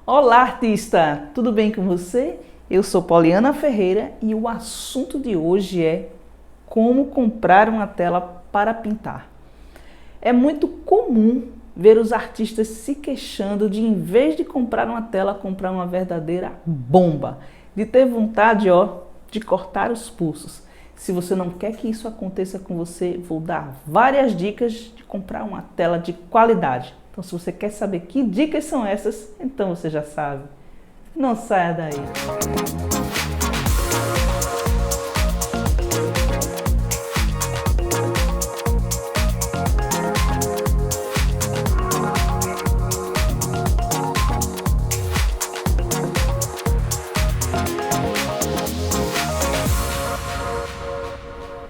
Olá, artista! Tudo bem com você? Eu sou Poliana Ferreira e o assunto de hoje é como comprar uma tela para pintar. É muito comum ver os artistas se queixando de, em vez de comprar uma tela, comprar uma verdadeira bomba, de ter vontade, de cortar os pulsos. Se você não quer que isso aconteça com você, vou dar várias dicas de comprar uma tela de qualidade. Então, se você quer saber que dicas são essas, então você já sabe. Não saia daí.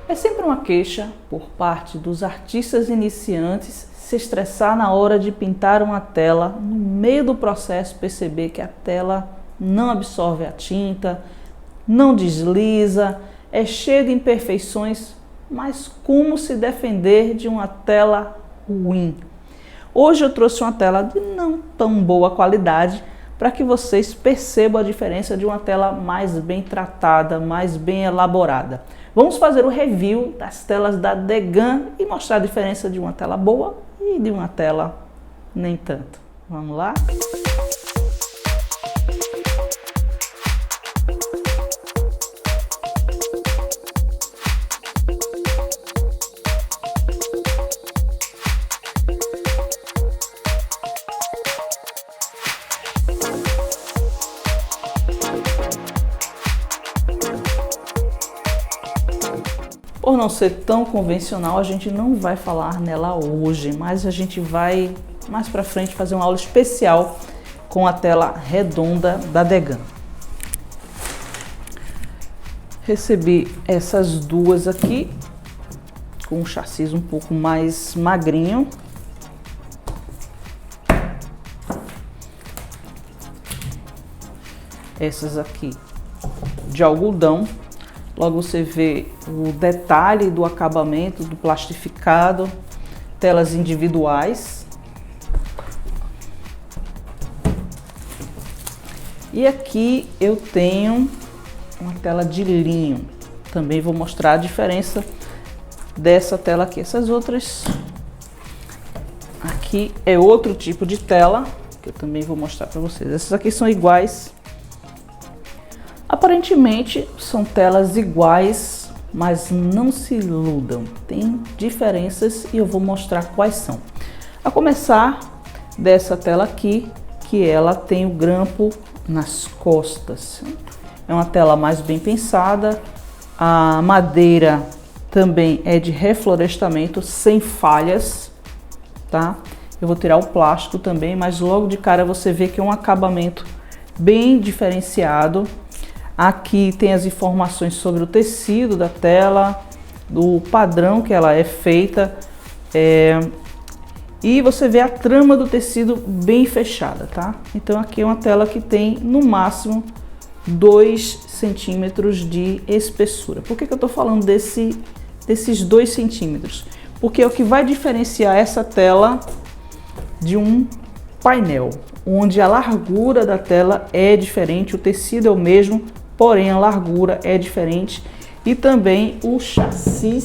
É sempre uma queixa por parte dos artistas iniciantes se estressar na hora de pintar uma tela, no meio do processo perceber que a tela não absorve a tinta, não desliza, é cheia de imperfeições, mas como se defender de uma tela ruim? Hoje eu trouxe uma tela de não tão boa qualidade para que vocês percebam a diferença de uma tela mais bem tratada, mais bem elaborada. Vamos fazer o review das telas da Degan e mostrar a diferença de uma tela boa e de uma tela nem tanto. Vamos lá? Por não ser tão convencional, a gente não vai falar nela hoje, mas a gente vai mais para frente fazer uma aula especial com a tela redonda da Degan. Recebi essas duas aqui, com um chassi um pouco mais magrinho. Essas aqui de algodão. Logo você vê o detalhe do acabamento, do plastificado, telas individuais. E aqui eu tenho uma tela de linho. Também vou mostrar a diferença dessa tela aqui. Essas outras aqui é outro tipo de tela, que eu também vou mostrar para vocês. Essas aqui são iguais. Aparentemente são telas iguais, mas não se iludam. Tem diferenças e eu vou mostrar quais são. A começar dessa tela aqui, que ela tem o grampo nas costas. É uma tela mais bem pensada. A madeira também é de reflorestamento sem falhas, tá? Eu vou tirar o plástico também, mas logo de cara você vê que é um acabamento bem diferenciado. Aqui tem as informações sobre o tecido da tela, do padrão que ela é feita, e você vê a trama do tecido bem fechada, tá? Então aqui é uma tela que tem no máximo 2 centímetros de espessura. Por que eu tô falando desses 2 centímetros? Porque é o que vai diferenciar essa tela de um painel, onde a largura da tela é diferente, o tecido é o mesmo, porém a largura é diferente e também o chassi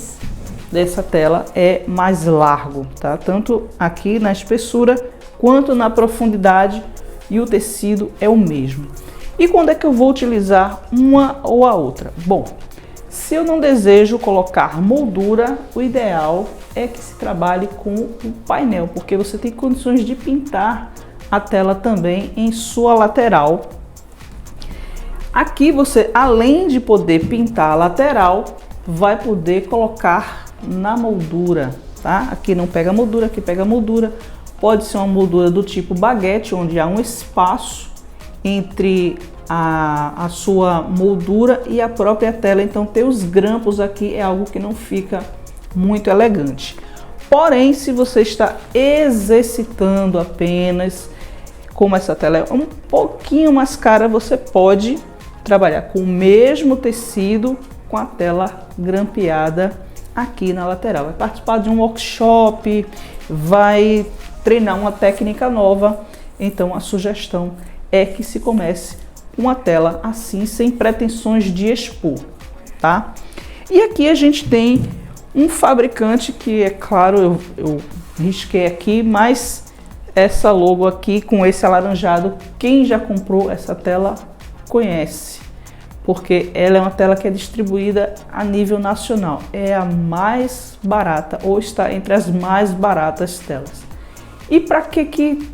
dessa tela é mais largo, tá? Tanto aqui na espessura quanto na profundidade, e o tecido é o mesmo. E quando é que eu vou utilizar uma ou a outra? Bom, se eu não desejo colocar moldura, o ideal é que se trabalhe com o painel, porque você tem condições de pintar a tela também em sua lateral. Aqui você, além de poder pintar a lateral, vai poder colocar na moldura, tá? Aqui não pega moldura, aqui pega moldura. Pode ser uma moldura do tipo baguete, onde há um espaço entre a sua moldura e a própria tela. Então ter os grampos aqui é algo que não fica muito elegante. Porém, se você está exercitando apenas, como essa tela é um pouquinho mais cara, você pode trabalhar com o mesmo tecido com a tela grampeada aqui na lateral. Vai participar de um workshop, vai treinar uma técnica nova, então a sugestão é que se comece uma tela assim, sem pretensões de expor, tá? E aqui a gente tem um fabricante que, é claro, eu risquei aqui, mas essa logo aqui com esse alaranjado, quem já comprou essa tela conhece, porque ela é uma tela que é distribuída a nível nacional, é a mais barata ou está entre as mais baratas telas. E para que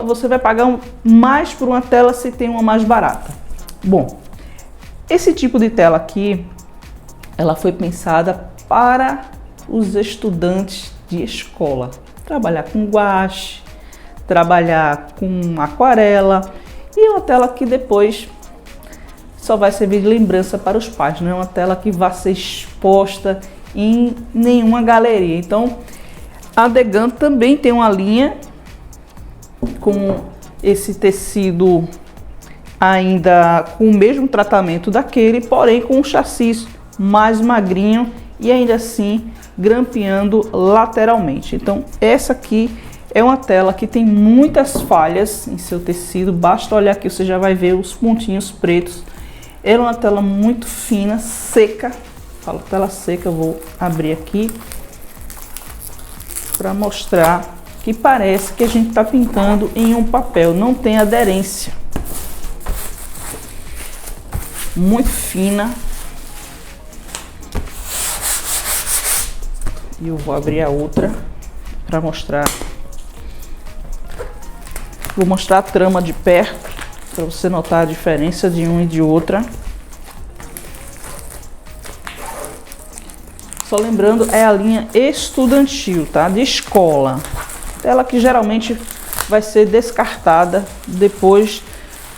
você vai pagar mais por uma tela se tem uma mais barata? Bom, esse tipo de tela aqui, ela foi pensada para os estudantes de escola. Trabalhar com guache, trabalhar com aquarela, e uma tela que depois só vai servir de lembrança para os pais, não é uma tela que vai ser exposta em nenhuma galeria. Então, a Degan também tem uma linha com esse tecido ainda com o mesmo tratamento daquele, porém com um chassi mais magrinho e ainda assim grampeando lateralmente. Então essa aqui é uma tela que tem muitas falhas em seu tecido, basta olhar aqui, você já vai ver os pontinhos pretos. Ela é uma tela muito fina, seca, falo tela seca, eu vou abrir aqui para mostrar que parece que a gente está pintando em um papel, não tem aderência. Muito fina. E eu vou abrir a outra para mostrar. Vou mostrar a trama de perto para você notar a diferença de uma e de outra. Só lembrando, é a linha estudantil, tá? De escola. Tela que geralmente vai ser descartada depois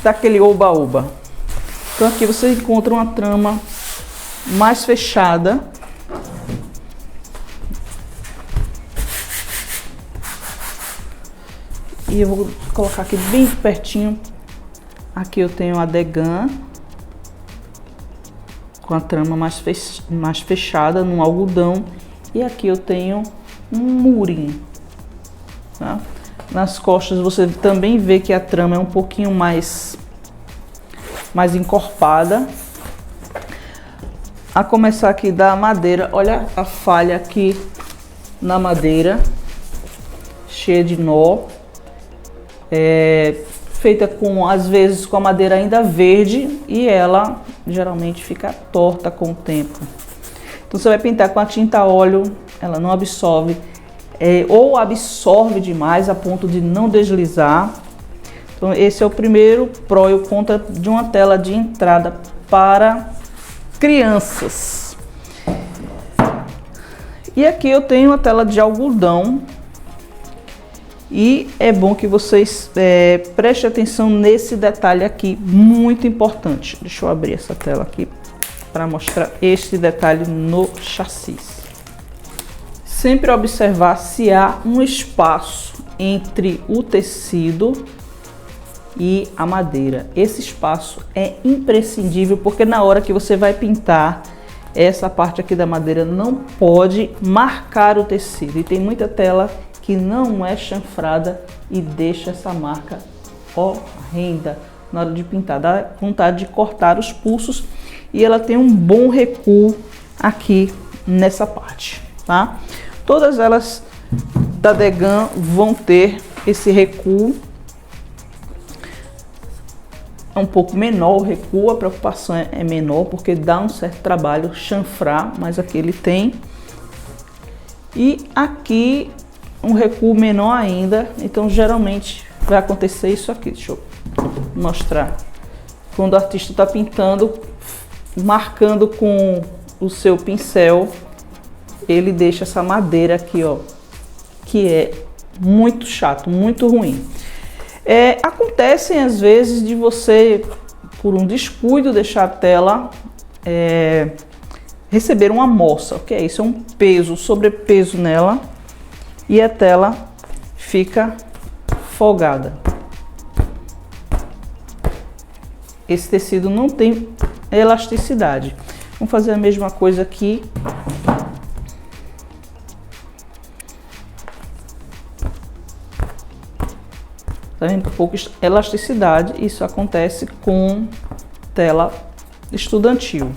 daquele oba-oba. Então aqui você encontra uma trama mais fechada. E eu vou colocar aqui bem pertinho. Aqui eu tenho a Degan com a trama mais fechada no algodão. E aqui eu tenho um murim. Tá? Nas costas você também vê que a trama é um pouquinho mais encorpada. A começar aqui da madeira, olha a falha aqui na madeira, cheia de nó, feita com, às vezes, com a madeira ainda verde, e ela geralmente fica torta com o tempo. Então você vai pintar com a tinta a óleo, ela não absorve, ou absorve demais a ponto de não deslizar. Então esse é o primeiro pró e o contra de uma tela de entrada para crianças. E aqui eu tenho uma tela de algodão. E é bom que vocês prestem atenção nesse detalhe aqui, muito importante. Deixa eu abrir essa tela aqui para mostrar este detalhe no chassi. Sempre observar se há um espaço entre o tecido e a madeira. Esse espaço é imprescindível, porque na hora que você vai pintar, essa parte aqui da madeira não pode marcar o tecido. E tem muita tela que não é chanfrada e deixa essa marca horrenda na hora de pintar. Dá vontade de cortar os pulsos, e ela tem um bom recuo aqui nessa parte, tá? Todas elas da Degan vão ter esse recuo. É um pouco menor o recuo, a preocupação é menor, porque dá um certo trabalho chanfrar, mas aqui ele tem. E aqui um recuo menor ainda, então geralmente vai acontecer isso aqui. Deixa eu mostrar. Quando o artista está pintando, marcando com o seu pincel, ele deixa essa madeira aqui, ó, que é muito chato, muito ruim. Acontecem às vezes de você, por um descuido, deixar a tela receber uma moça. O que é isso? É um peso, sobrepeso nela, e a tela fica folgada. Esse tecido não tem elasticidade. Vamos fazer a mesma coisa aqui. Tá vendo? Pouca elasticidade. Isso acontece com tela estudantil.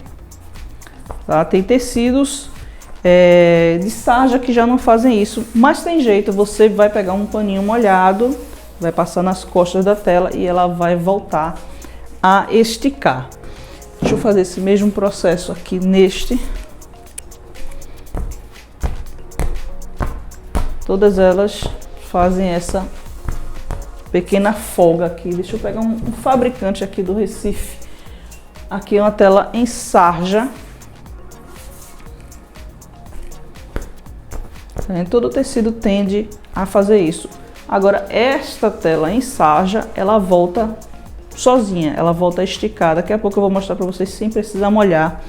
Tá? Tem tecidos de sarja que já não fazem isso, mas tem jeito. Você vai pegar um paninho molhado, vai passar nas costas da tela e ela vai voltar a esticar. Deixa eu fazer esse mesmo processo aqui neste. Todas elas fazem essa pequena folga aqui. Deixa eu pegar um fabricante aqui do Recife. Aqui é uma tela em sarja. Todo tecido tende a fazer isso. Agora, esta tela em sarja, ela volta sozinha, ela volta a esticar. Daqui a pouco eu vou mostrar para vocês sem precisar molhar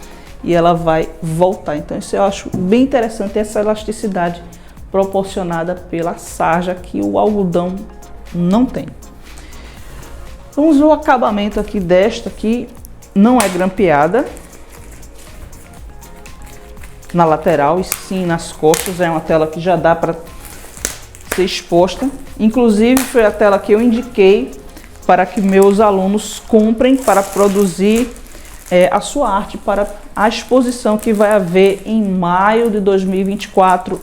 e ela vai voltar. Então, isso eu acho bem interessante, essa elasticidade proporcionada pela sarja que o algodão não tem. Vamos ver o acabamento aqui desta aqui. Não é grampeada na lateral e sim nas costas. É uma tela que já dá para ser exposta. Inclusive foi a tela que eu indiquei para que meus alunos comprem para produzir a sua arte para a exposição que vai haver em maio de 2024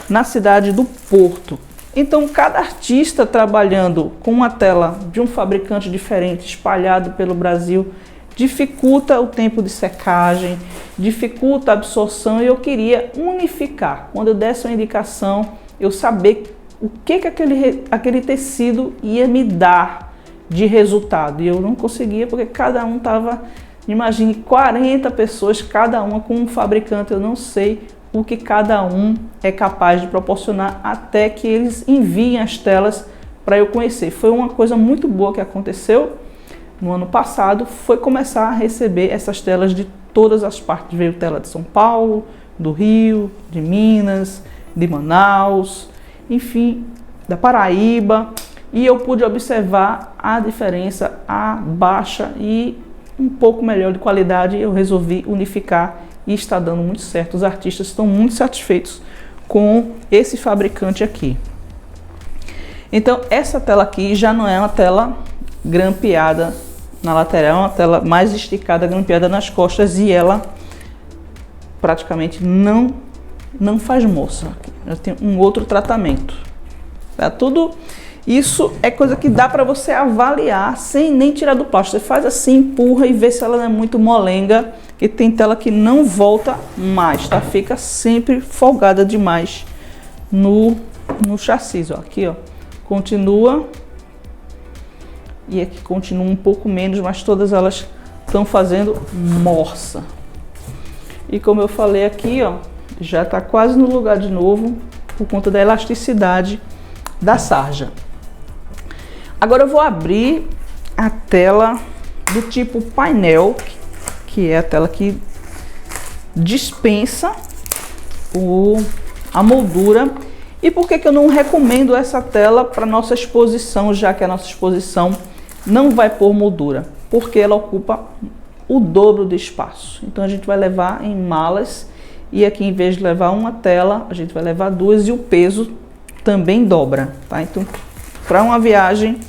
na cidade do Porto. Então, cada artista trabalhando com uma tela de um fabricante diferente, espalhado pelo Brasil, dificulta o tempo de secagem, dificulta a absorção, e eu queria unificar. Quando eu desse uma indicação, eu saber o que aquele tecido ia me dar de resultado. E eu não conseguia porque cada um estava, imagine, 40 pessoas, cada uma com um fabricante. Eu não sei o que cada um é capaz de proporcionar até que eles enviem as telas para eu conhecer. Foi uma coisa muito boa que aconteceu no ano passado, foi começar a receber essas telas de todas as partes. Veio tela de São Paulo, do Rio, de Minas, de Manaus, enfim, da Paraíba, e eu pude observar a diferença, a baixa e um pouco melhor de qualidade. Eu resolvi unificar e está dando muito certo. Os artistas estão muito satisfeitos com esse fabricante aqui. Então, essa tela aqui já não é uma tela grampeada na lateral, é uma tela mais esticada, grampeada nas costas, e ela praticamente não faz moça. Já tem um outro tratamento. Tá? Tudo isso é coisa que dá para você avaliar sem nem tirar do plástico. Você faz assim, empurra e vê se ela não é muito molenga. E tem tela que não volta mais, tá? Fica sempre folgada demais no chassi, ó. Aqui, ó, continua. E aqui continua um pouco menos, mas todas elas estão fazendo morsa. E como eu falei aqui, ó, já tá quase no lugar de novo, por conta da elasticidade da sarja. Agora eu vou abrir a tela do tipo painel, que é a tela que dispensa a moldura. E por que eu não recomendo essa tela para nossa exposição, já que a nossa exposição não vai pôr moldura? Porque ela ocupa o dobro de espaço. Então a gente vai levar em malas, e aqui em vez de levar uma tela, a gente vai levar duas, e o peso também dobra, tá? Então, para uma viagem,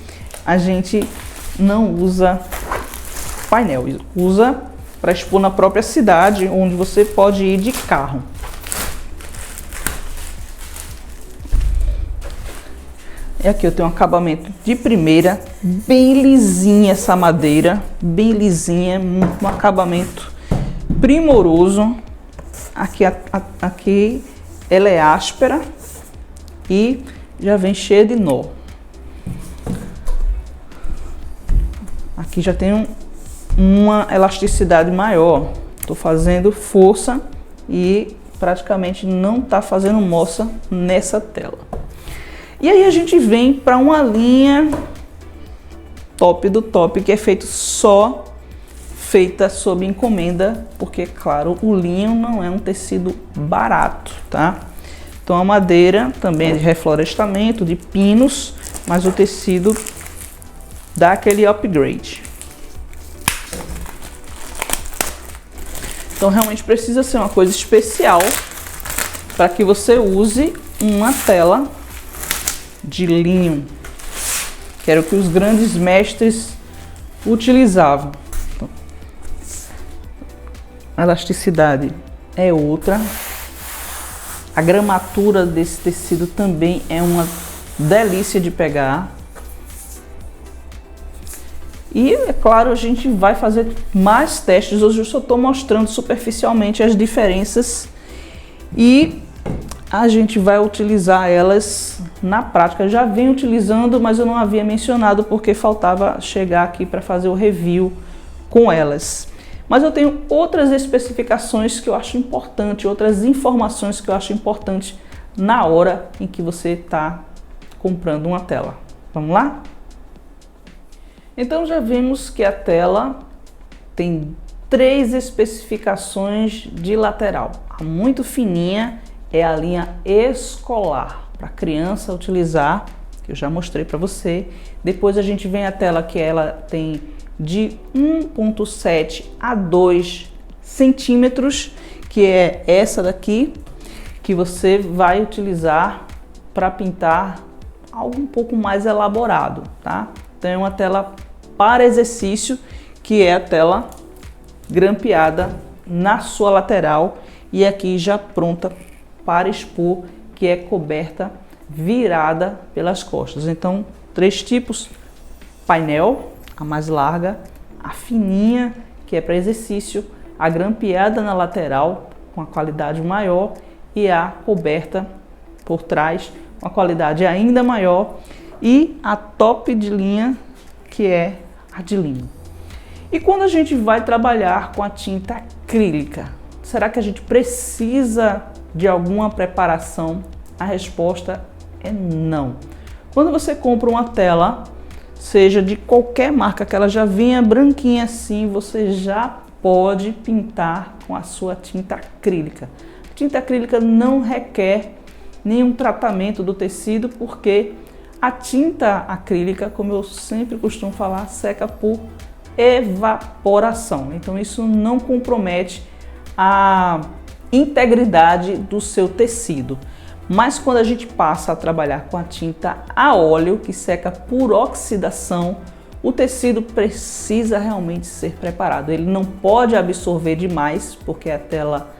a gente não usa painel, usa para expor na própria cidade, onde você pode ir de carro. E aqui eu tenho um acabamento de primeira, bem lisinha essa madeira, bem lisinha, um acabamento primoroso. Aqui ela é áspera e já vem cheia de nó. Aqui já tem uma elasticidade maior. Estou fazendo força e praticamente não está fazendo moça nessa tela. E aí a gente vem para uma linha top do top, que é feita sob encomenda, porque, claro, o linho não é um tecido barato, tá? Então a madeira também é de reflorestamento, de pinos, mas o tecido dá aquele upgrade. Então realmente precisa ser uma coisa especial para que você use uma tela de linho. que era o que os grandes mestres utilizavam. Então, a elasticidade é outra. A gramatura desse tecido também é uma delícia de pegar. E, é claro, a gente vai fazer mais testes. Hoje eu só estou mostrando superficialmente as diferenças e a gente vai utilizar elas na prática. Já venho utilizando, mas eu não havia mencionado porque faltava chegar aqui para fazer o review com elas. Mas eu tenho outras especificações que eu acho importante, outras informações que eu acho importante na hora em que você está comprando uma tela. Vamos lá? Então já vimos que a tela tem 3 especificações de lateral. A muito fininha é a linha escolar, para criança utilizar, que eu já mostrei para você. Depois a gente vem a tela que ela tem de 1,7 a 2 centímetros, que é essa daqui, que você vai utilizar para pintar algo um pouco mais elaborado, tá? Então é uma tela para exercício, que é a tela grampeada na sua lateral e aqui já pronta para expor, que é coberta virada pelas costas. Então, 3 tipos: painel, a mais larga, a fininha, que é para exercício, a grampeada na lateral, com a qualidade maior, e a coberta por trás, com a qualidade ainda maior, e a top de linha, que é a de linho. E quando a gente vai trabalhar com a tinta acrílica, será que a gente precisa de alguma preparação? A resposta é não. Quando você compra uma tela, seja de qualquer marca, que ela já venha branquinha assim, você já pode pintar com a sua tinta acrílica. A tinta acrílica não requer nenhum tratamento do tecido, porque a tinta acrílica, como eu sempre costumo falar, seca por evaporação. Então isso não compromete a integridade do seu tecido. Mas quando a gente passa a trabalhar com a tinta a óleo, que seca por oxidação, o tecido precisa realmente ser preparado. Ele não pode absorver demais, porque a tela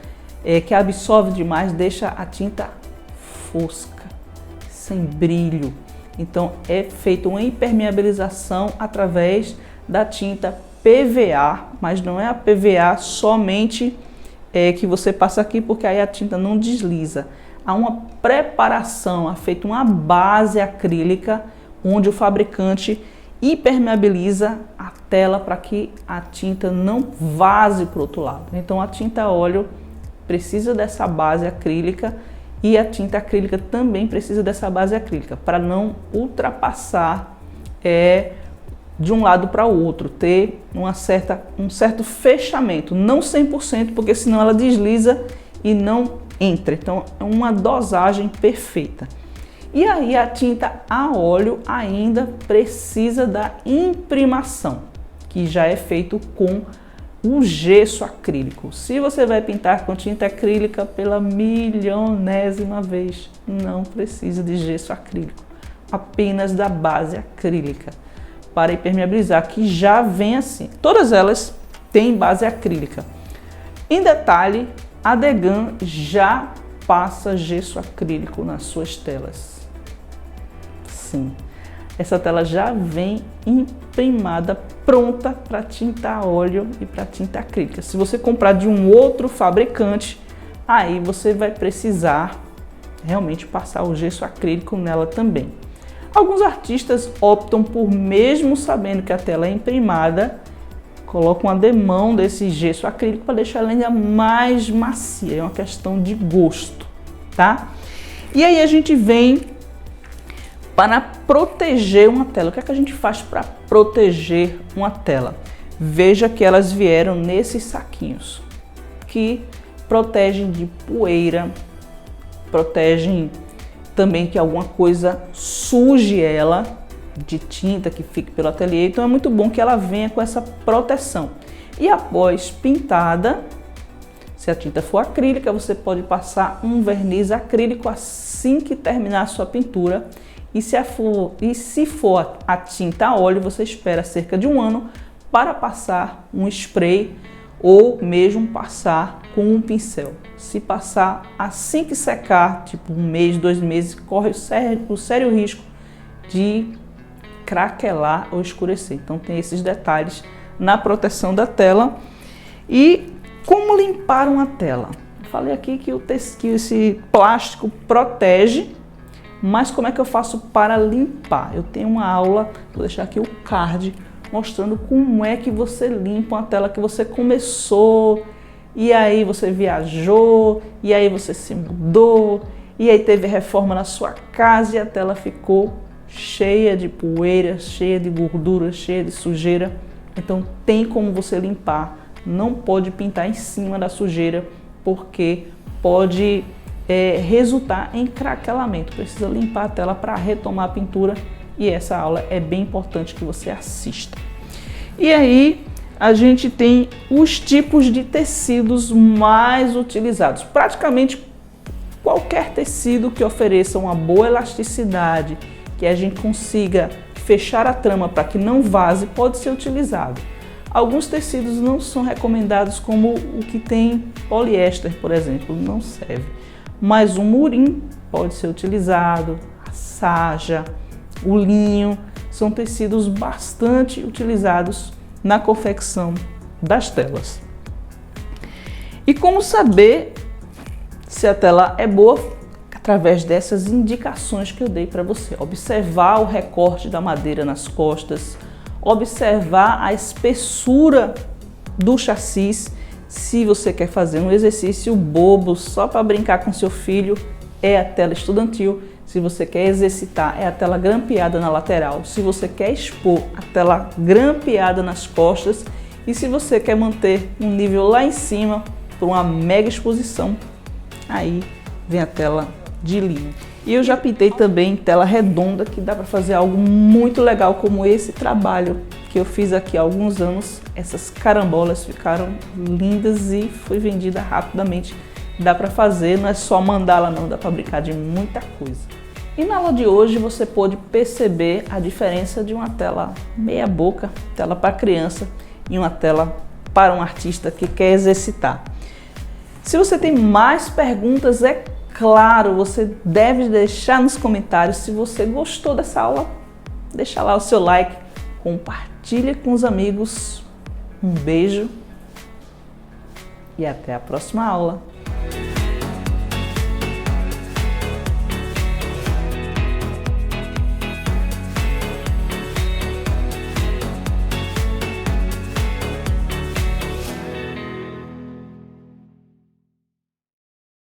que absorve demais deixa a tinta fosca, sem brilho. Então é feita uma impermeabilização através da tinta PVA, mas não é a PVA somente que você passa aqui, porque aí a tinta não desliza. Há uma preparação, é feita uma base acrílica, onde o fabricante impermeabiliza a tela para que a tinta não vaze para o outro lado. Então a tinta a óleo precisa dessa base acrílica e a tinta acrílica também precisa dessa base acrílica, para não ultrapassar de um lado para o outro, ter um certo fechamento, não 100%, porque senão ela desliza e não entra. Então é uma dosagem perfeita. E aí a tinta a óleo ainda precisa da imprimação, que já é feito com o gesso acrílico. Se você vai pintar com tinta acrílica pela milionésima vez, não precisa de gesso acrílico, apenas da base acrílica para impermeabilizar, que já vem assim. Todas elas têm base acrílica. Em detalhe, a Degan já passa gesso acrílico nas suas telas. Sim, essa tela já vem imprimada, pronta para tinta a óleo e para tinta acrílica. Se você comprar de um outro fabricante, aí você vai precisar realmente passar o gesso acrílico nela também. Alguns artistas optam por, mesmo sabendo que a tela é imprimada, colocam a demão desse gesso acrílico para deixar ela ainda mais macia. É uma questão de gosto, tá? E aí a gente vem para proteger uma tela. O que é que a gente faz para proteger uma tela? Veja que elas vieram nesses saquinhos, que protegem de poeira, protegem também que alguma coisa suje ela de tinta que fique pelo ateliê. Então é muito bom que ela venha com essa proteção. E após pintada, se a tinta for acrílica, você pode passar um verniz acrílico assim que terminar a sua pintura E se for a tinta a óleo, você espera cerca de 1 ano para passar um spray ou mesmo passar com um pincel. Se passar assim que secar, tipo 1 mês, 2 meses, corre o sério risco de craquelar ou escurecer. Então tem esses detalhes na proteção da tela. E como limpar uma tela? Eu falei aqui que esse plástico protege, mas como é que eu faço para limpar? Eu tenho uma aula, vou deixar aqui o card, mostrando como é que você limpa uma tela que você começou, e aí você viajou, e aí você se mudou, e aí teve reforma na sua casa e a tela ficou cheia de poeira, cheia de gordura, cheia de sujeira. Então tem como você limpar, não pode pintar em cima da sujeira, porque pode resultar em craquelamento. Precisa limpar a tela para retomar a pintura. E essa aula é bem importante que você assista. E aí a gente tem os tipos de tecidos mais utilizados. Praticamente qualquer tecido que ofereça uma boa elasticidade, que a gente consiga fechar a trama para que não vaze, pode ser utilizado. Alguns tecidos não são recomendados, como o que tem poliéster, por exemplo, não serve. Mas o murim pode ser utilizado, a sarja, o linho, são tecidos bastante utilizados na confecção das telas. E como saber se a tela é boa? Através dessas indicações que eu dei para você. Observar o recorte da madeira nas costas, observar a espessura do chassi. Se você quer fazer um exercício bobo só para brincar com seu filho, é a tela estudantil. Se você quer exercitar, é a tela grampeada na lateral. Se você quer expor, a tela grampeada nas costas. E se você quer manter um nível lá em cima para uma mega exposição, aí vem a tela de linho. E eu já pintei também tela redonda, que dá para fazer algo muito legal, como esse trabalho que eu fiz aqui há alguns anos. Essas carambolas ficaram lindas e foi vendida rapidamente. Dá para fazer, não é só mandala não, dá para brincar de muita coisa. E na aula de hoje você pôde perceber a diferença de uma tela meia boca, tela para criança, e uma tela para um artista que quer exercitar. Se você tem mais perguntas, é claro, você deve deixar nos comentários. Se você gostou dessa aula, deixa lá o seu like, compartilha com os amigos. Um beijo e até a próxima aula.